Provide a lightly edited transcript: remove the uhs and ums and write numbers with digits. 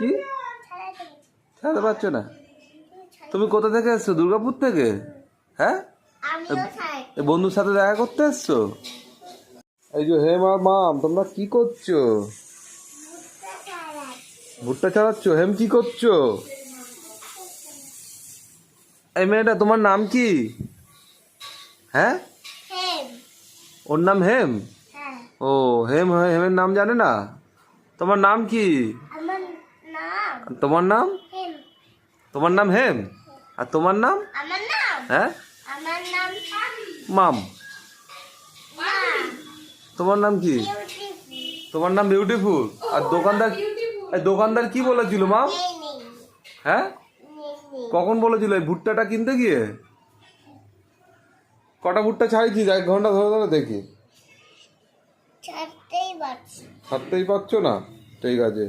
কি ছাড়তে পারছো না? তুমি কোথা থেকে এসছো? দুর্গাপুর থেকে? হ্যাঁ, বন্ধুর সাথে দেখা করতে এসছো? এই যে হেম আর মাম, তোমরা কি করছো? ভুট্টা চালাচ্ছ? হেম কি করছো? এই মেয়েটা, তোমার নাম কি? হ্যাঁ, ওর নাম হেম? ও, হেম হেমের নাম জানে না? তোমার নাম কি? তোমার নাম? তোমার নাম হেম? আর তোমার নাম? হ্যাঁ, মাম। তোমার নাম কি? তোমার নাম বিউটিফুল। আর দোকানদার কি বলেছিল মাম? হ্যাঁ, কখন বলেছিল এই ভুট্টাটা কিনতে গিয়ে? কটা ভুট্টা ছাড়িয়েছিস? 1 ঘন্টা ধরে ধরে দেখি। ছাড়তেই পারছো না? ঠিক আছে।